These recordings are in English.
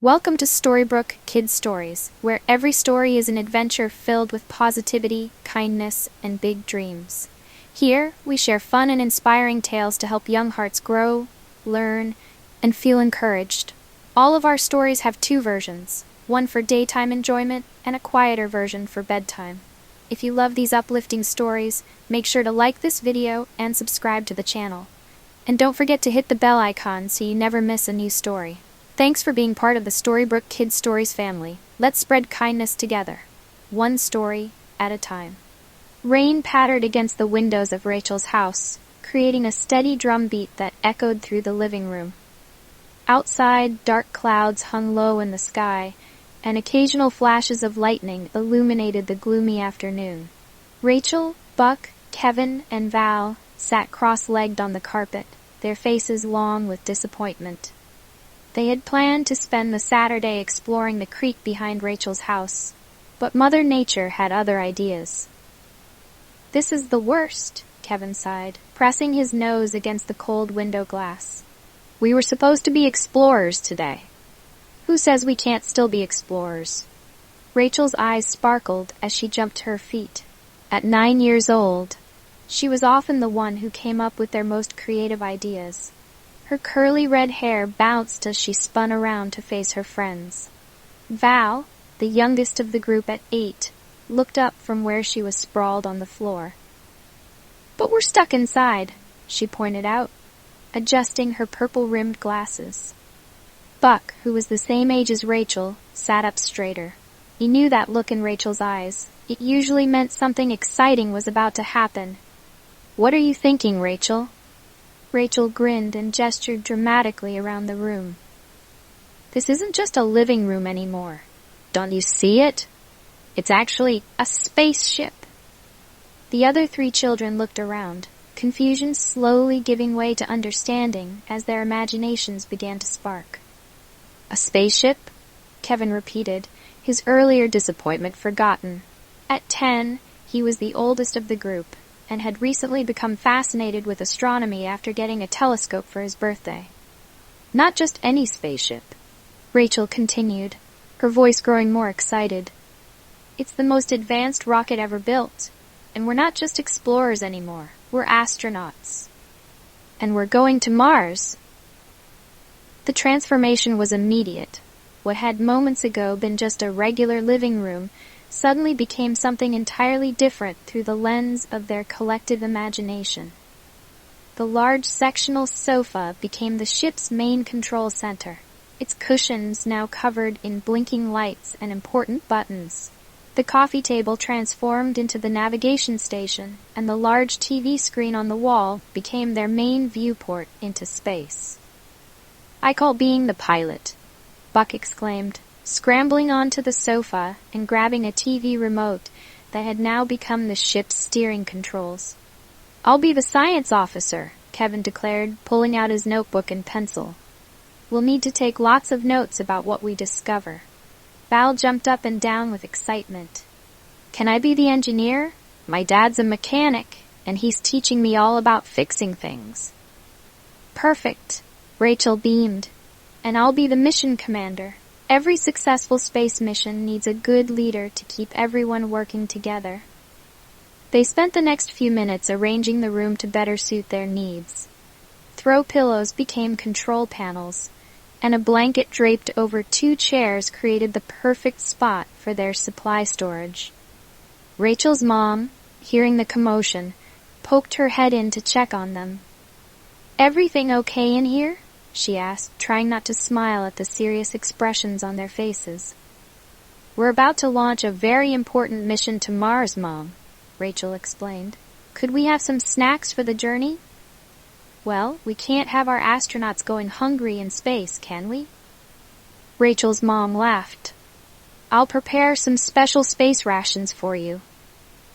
Welcome to Storybrooke Kids Stories, where every story is an adventure filled with positivity, kindness, and big dreams. Here, we share fun and inspiring tales to help young hearts grow, learn, and feel encouraged. All of our stories have two versions, one for daytime enjoyment and a quieter version for bedtime. If you love these uplifting stories, make sure to like this video and subscribe to the channel. And don't forget to hit the bell icon so you never miss a new story. Thanks for being part of the Storybrooke Kids Stories family. Let's spread kindness together, one story at a time. Rain pattered against the windows of Rachel's house, creating a steady drumbeat that echoed through the living room. Outside, dark clouds hung low in the sky, and occasional flashes of lightning illuminated the gloomy afternoon. Rachel, Buck, Kevin, and Val sat cross-legged on the carpet, their faces long with disappointment. They had planned to spend the Saturday exploring the creek behind Rachel's house, but Mother Nature had other ideas. "This is the worst," Kevin sighed, pressing his nose against the cold window glass. "We were supposed to be explorers today. Who says we can't still be explorers?" Rachel's eyes sparkled as she jumped to her feet. At 9 years old, she was often the one who came up with their most creative ideas. Her curly red hair bounced as she spun around to face her friends. Val, the youngest of the group at 8, looked up from where she was sprawled on the floor. "But we're stuck inside," she pointed out, adjusting her purple-rimmed glasses. Buck, who was the same age as Rachel, sat up straighter. He knew that look in Rachel's eyes. It usually meant something exciting was about to happen. "What are you thinking, Rachel?" Rachel grinned and gestured dramatically around the room. "This isn't just a living room anymore. Don't you see it? It's actually a spaceship." The other 3 children looked around, confusion slowly giving way to understanding as their imaginations began to spark. "A spaceship?" Kevin repeated, his earlier disappointment forgotten. At 10, he was the oldest of the group, and had recently become fascinated with astronomy after getting a telescope for his birthday. "Not just any spaceship," Rachel continued, her voice growing more excited. "It's the most advanced rocket ever built, and we're not just explorers anymore, we're astronauts. And we're going to Mars." The transformation was immediate. What had moments ago been just a regular living room suddenly became something entirely different through the lens of their collective imagination. The large sectional sofa became the ship's main control center, its cushions now covered in blinking lights and important buttons. The coffee table transformed into the navigation station, and the large TV screen on the wall became their main viewport into space. "I call being the pilot," Buck exclaimed, scrambling onto the sofa and grabbing a TV remote that had now become the ship's steering controls. "I'll be the science officer," Kevin declared, pulling out his notebook and pencil. "We'll need to take lots of notes about what we discover." Val jumped up and down with excitement. "Can I be the engineer? My dad's a mechanic, and he's teaching me all about fixing things." "Perfect," Rachel beamed. "And I'll be the mission commander. Every successful space mission needs a good leader to keep everyone working together." They spent the next few minutes arranging the room to better suit their needs. Throw pillows became control panels, and a blanket draped over 2 chairs created the perfect spot for their supply storage. Rachel's mom, hearing the commotion, poked her head in to check on them. "Everything okay in here?" she asked, trying not to smile at the serious expressions on their faces. "We're about to launch a very important mission to Mars, Mom," Rachel explained. "Could we have some snacks for the journey?" "Well, we can't have our astronauts going hungry in space, can we?" Rachel's mom laughed. "I'll prepare some special space rations for you."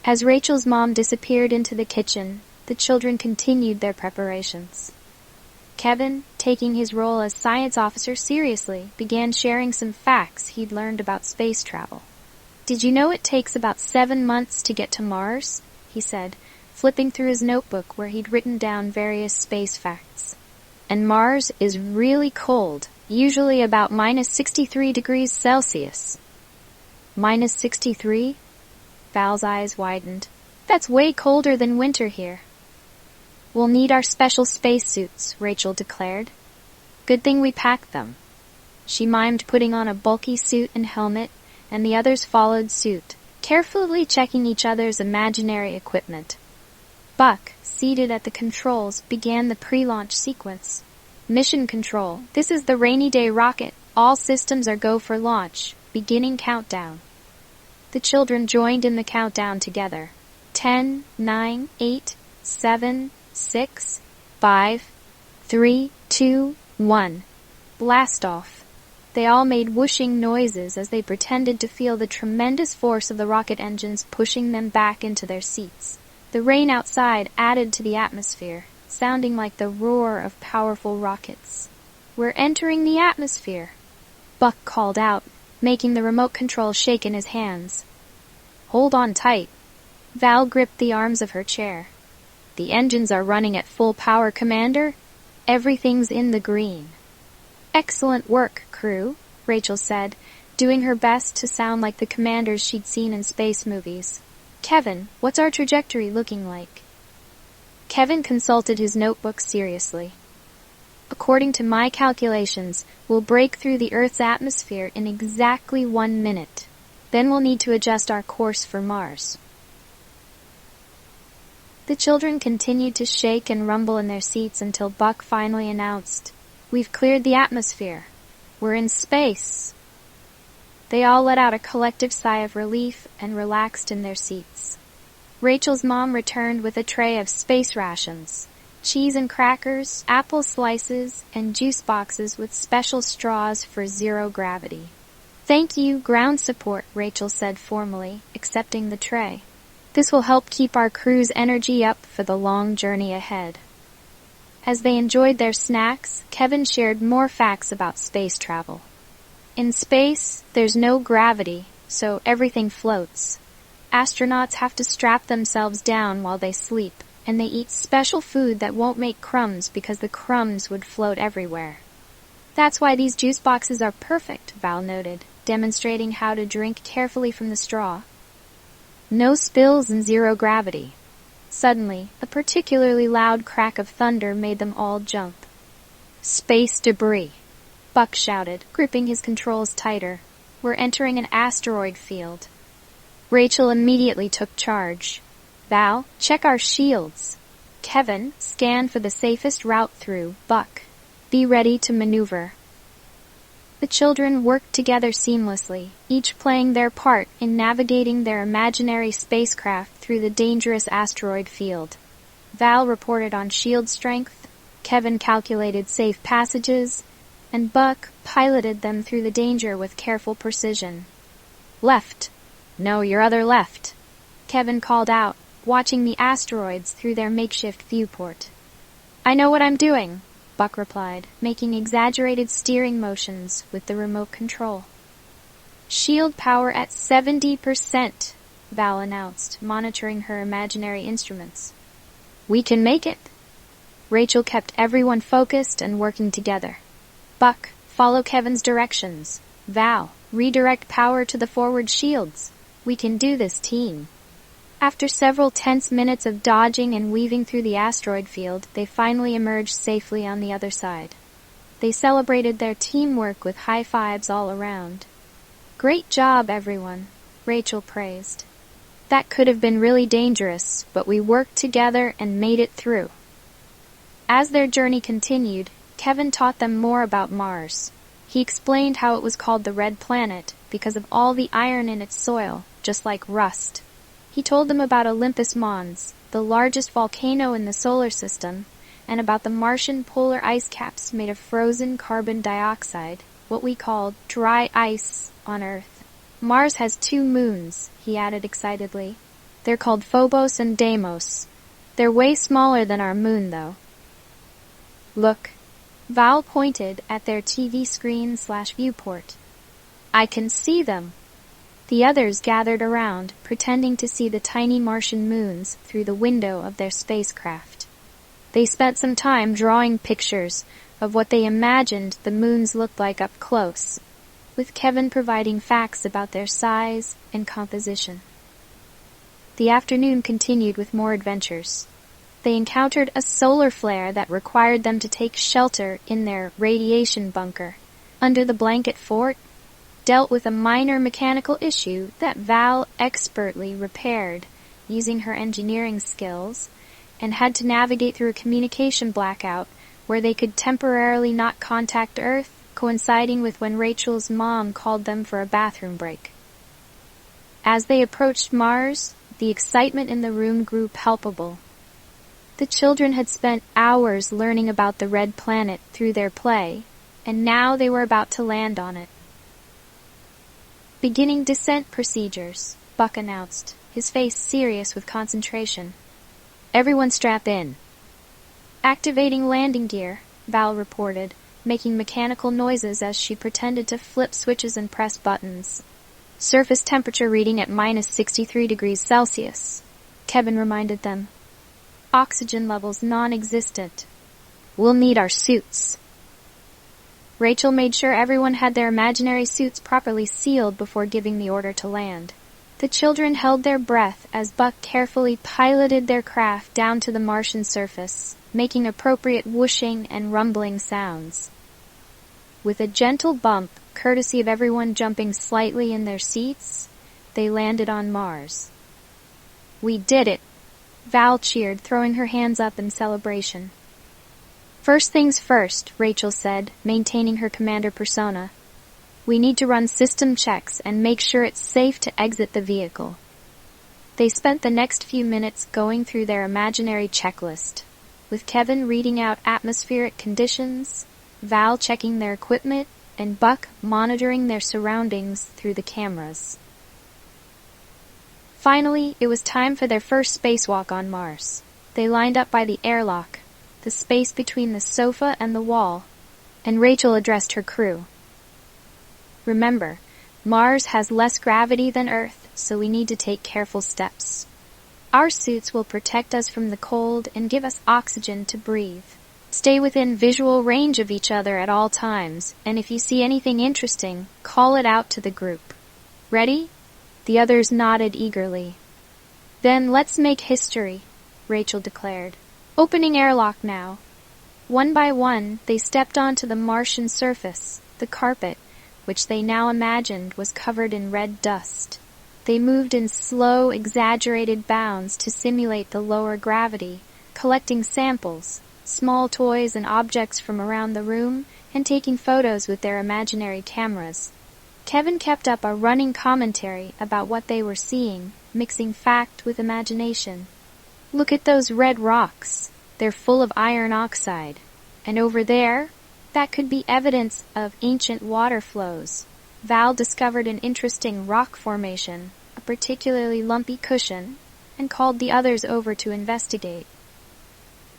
As Rachel's mom disappeared into the kitchen, the children continued their preparations. Kevin, taking his role as science officer seriously, began sharing some facts he'd learned about space travel. "Did you know it takes about 7 months to get to Mars?" he said, flipping through his notebook where he'd written down various space facts. "And Mars is really cold. usually about minus 63 degrees Celsius. Minus 63? Val's eyes widened. That's way colder than winter here. We'll need our special spacesuits, Rachel declared. Good thing we packed them. She mimed putting on a bulky suit and helmet, and the others followed suit, carefully checking each other's imaginary equipment. Buck, seated at the controls, began the pre-launch sequence. Mission Control, this is the Rainy Day rocket. All systems are go for launch. Beginning countdown. The children joined in the countdown together. 10, 9, 8, 7, 6, 5, 3, 2, 1. Blast off. They all made whooshing noises as they pretended to feel the tremendous force of the rocket engines pushing them back into their seats. The rain outside added to the atmosphere, sounding like the roar of powerful rockets. We're entering the atmosphere, Buck called out, making the remote control shake in his hands. Hold on tight. Val gripped the arms of her chair. The engines are running at full power, Commander. Everything's in the green. Excellent work, crew, Rachel said, doing her best to sound like the commanders she'd seen in space movies. Kevin, what's our trajectory looking like? Kevin consulted his notebook seriously. According to my calculations, we'll break through the Earth's atmosphere in exactly 1 minute. Then we'll need to adjust our course for Mars. The children continued to shake and rumble in their seats until Buck finally announced, "We've cleared the atmosphere. We're in space." They all let out a collective sigh of relief and relaxed in their seats. Rachel's mom returned with a tray of space rations, cheese and crackers, apple slices, and juice boxes with special straws for zero gravity. "Thank you, ground support," Rachel said formally, accepting the tray. "This will help keep our crew's energy up for the long journey ahead." As they enjoyed their snacks, Kevin shared more facts about space travel. In space, there's no gravity, so everything floats. Astronauts have to strap themselves down while they sleep, and they eat special food that won't make crumbs because the crumbs would float everywhere. "That's why these juice boxes are perfect," Val noted, demonstrating how to drink carefully from the straw. No spills and zero gravity. Suddenly, a particularly loud crack of thunder made them all jump. "Space debris," Buck shouted, gripping his controls tighter. "We're entering an asteroid field." Rachel immediately took charge. "Val, check our shields." "Kevin, scan for the safest route through." "Buck, be ready to maneuver." The children worked together seamlessly, each playing their part in navigating their imaginary spacecraft through the dangerous asteroid field. Val reported on shield strength, Kevin calculated safe passages, and Buck piloted them through the danger with careful precision. "Left. No, your other left," Kevin called out, watching the asteroids through their makeshift viewport. "I know what I'm doing," Buck replied, making exaggerated steering motions with the remote control. "Shield power at 70%, Val announced, monitoring her imaginary instruments. "We can make it." Rachel kept everyone focused and working together. "Buck, follow Kevin's directions. Val, redirect power to the forward shields. We can do this, team." After several tense minutes of dodging and weaving through the asteroid field, they finally emerged safely on the other side. They celebrated their teamwork with high fives all around. "Great job, everyone," Rachel praised. "That could have been really dangerous, but we worked together and made it through." As their journey continued, Kevin taught them more about Mars. He explained how it was called the Red Planet because of all the iron in its soil, just like rust. He told them about Olympus Mons, the largest volcano in the solar system, and about the Martian polar ice caps made of frozen carbon dioxide, what we call dry ice on Earth. "Mars has 2 moons, he added excitedly. "They're called Phobos and Deimos. They're way smaller than our moon, though." "Look." Val pointed at their TV screen/viewport. "I can see them." The others gathered around, pretending to see the tiny Martian moons through the window of their spacecraft. They spent some time drawing pictures, of what they imagined the moons looked like up close, with Kevin providing facts about their size and composition. The afternoon continued with more adventures. They encountered a solar flare that required them to take shelter in their radiation bunker under the blanket fort, dealt with a minor mechanical issue that Val expertly repaired using her engineering skills, and had to navigate through a communication blackout where they could temporarily not contact Earth, coinciding with when Rachel's mom called them for a bathroom break. As they approached Mars, the excitement in the room grew palpable. The children had spent hours learning about the red planet through their play, and now they were about to land on it. "Beginning descent procedures," Buck announced, his face serious with concentration. "Everyone strap in." "Activating landing gear," Val reported, making mechanical noises as she pretended to flip switches and press buttons. "Surface temperature reading at -63°C, Kevin reminded them. "Oxygen levels non-existent. We'll need our suits." Rachel made sure everyone had their imaginary suits properly sealed before giving the order to land. The children held their breath as Buck carefully piloted their craft down to the Martian surface, making appropriate whooshing and rumbling sounds. With a gentle bump, courtesy of everyone jumping slightly in their seats, they landed on Mars. "We did it!" Val cheered, throwing her hands up in celebration. "First things first," Rachel said, maintaining her commander persona. "We need to run system checks and make sure it's safe to exit the vehicle." They spent the next few minutes going through their imaginary checklist, with Kevin reading out atmospheric conditions, Val checking their equipment, and Buck monitoring their surroundings through the cameras. Finally, it was time for their first spacewalk on Mars. They lined up by the airlock, the space between the sofa and the wall, and Rachel addressed her crew. "Remember, Mars has less gravity than Earth, so we need to take careful steps. Our suits will protect us from the cold and give us oxygen to breathe. Stay within visual range of each other at all times, and if you see anything interesting, call it out to the group. Ready?" The others nodded eagerly. "Then let's make history," Rachel declared. "Opening airlock now." One by one, they stepped onto the Martian surface, the carpet, which they now imagined was covered in red dust. They moved in slow, exaggerated bounds to simulate the lower gravity, collecting samples, small toys and objects from around the room, and taking photos with their imaginary cameras. Kevin kept up a running commentary about what they were seeing, mixing fact with imagination. "Look at those red rocks. They're full of iron oxide. And over there, that could be evidence of ancient water flows." Val discovered an interesting rock formation, a particularly lumpy cushion, and called the others over to investigate.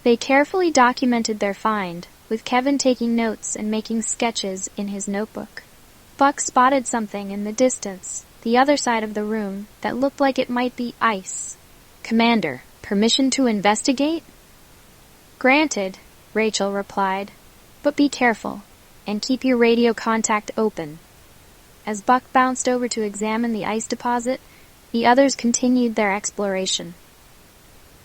They carefully documented their find, with Kevin taking notes and making sketches in his notebook. Buck spotted something in the distance, the other side of the room, that looked like it might be ice. "Commander, permission to investigate?" "Granted," Rachel replied, "but be careful, and keep your radio contact open." As Buck bounced over to examine the ice deposit, the others continued their exploration.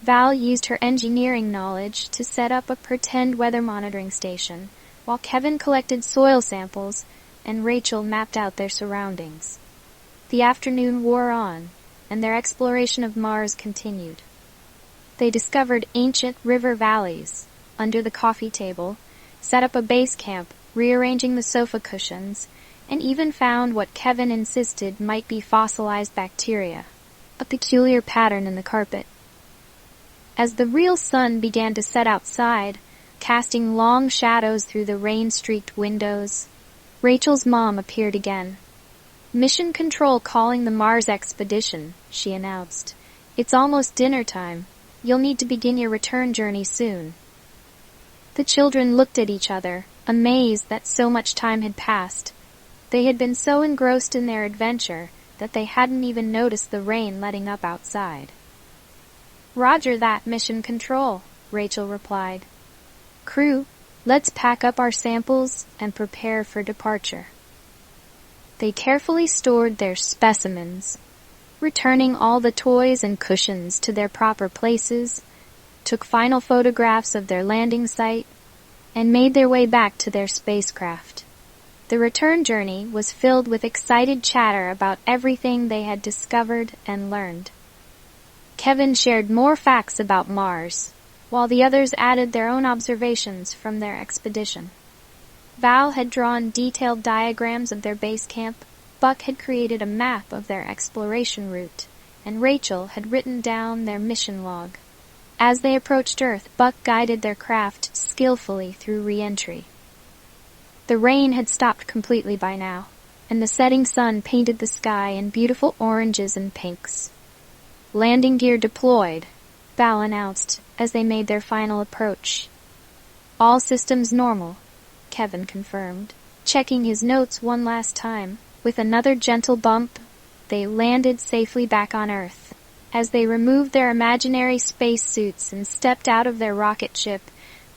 Val used her engineering knowledge to set up a pretend weather monitoring station, while Kevin collected soil samples and Rachel mapped out their surroundings. The afternoon wore on, and their exploration of Mars continued. They discovered ancient river valleys under the coffee table, set up a base camp, rearranging the sofa cushions, and even found what Kevin insisted might be fossilized bacteria, a peculiar pattern in the carpet. As the real sun began to set outside, casting long shadows through the rain-streaked windows, Rachel's mom appeared again. "Mission Control calling the Mars expedition," she announced. "It's almost dinner time. You'll need to begin your return journey soon." The children looked at each other, amazed that so much time had passed. They had been so engrossed in their adventure that they hadn't even noticed the rain letting up outside. "Roger that, Mission Control," Rachel replied. "Crew, Let's pack up our samples and prepare for departure. They carefully stored their specimens, returning all the toys and cushions to their proper places, took final photographs of their landing site, and made their way back to their spacecraft. The return journey was filled with excited chatter about everything they had discovered and learned. Kevin shared more facts about Mars, while the others added their own observations from their expedition. Val had drawn detailed diagrams of their base camp, Buck had created a map of their exploration route, and Rachel had written down their mission log. As they approached Earth, Buck guided their craft skillfully through re-entry. The rain had stopped completely by now, and the setting sun painted the sky in beautiful oranges and pinks. "Landing gear deployed," Val announced as they made their final approach. "All systems normal," Kevin confirmed, checking his notes one last time. With another gentle bump, they landed safely back on Earth. As they removed their imaginary spacesuits and stepped out of their rocket ship,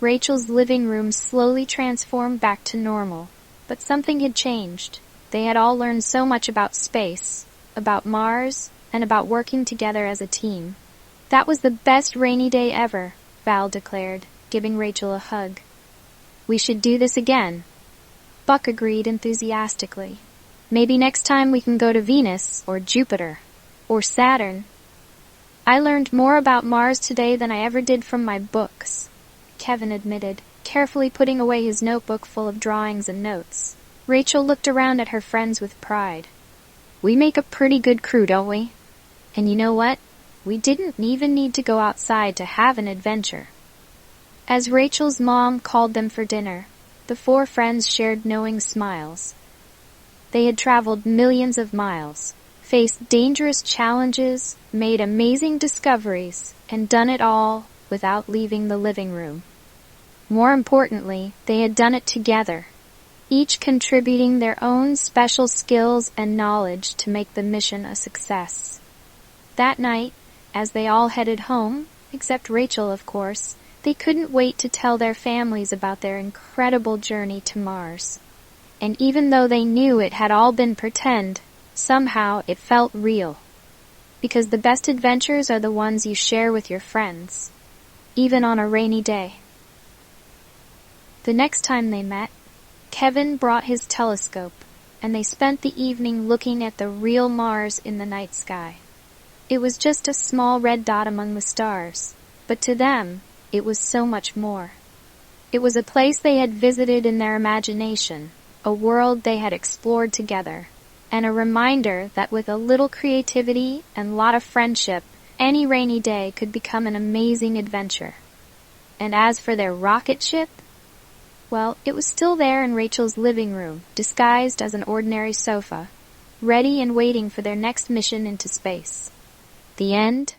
Rachel's living room slowly transformed back to normal. But something had changed. They had all learned so much about space, about Mars, and about working together as a team. "That was the best rainy day ever," Val declared, giving Rachel a hug. "We should do this again." Buck agreed enthusiastically. "Maybe next time we can go to Venus, or Jupiter, or Saturn." "I learned more about Mars today than I ever did from my books," Kevin admitted, carefully putting away his notebook full of drawings and notes. Rachel looked around at her friends with pride. "We make a pretty good crew, don't we? And you know what? We didn't even need to go outside to have an adventure." As Rachel's mom called them for dinner, the four friends shared knowing smiles. They had traveled millions of miles, faced dangerous challenges, made amazing discoveries, and done it all without leaving the living room. More importantly, they had done it together, each contributing their own special skills and knowledge to make the mission a success. That night, as they all headed home, except Rachel, of course, they couldn't wait to tell their families about their incredible journey to Mars. And even though they knew it had all been pretend, somehow it felt real. Because the best adventures are the ones you share with your friends, even on a rainy day. The next time they met, Kevin brought his telescope, and they spent the evening looking at the real Mars in the night sky. It was just a small red dot among the stars, but to them, it was so much more. It was a place they had visited in their imagination, a world they had explored together, and a reminder that with a little creativity and a lot of friendship, any rainy day could become an amazing adventure. And as for their rocket ship, well, it was still there in Rachel's living room, disguised as an ordinary sofa, ready and waiting for their next mission into space. The end.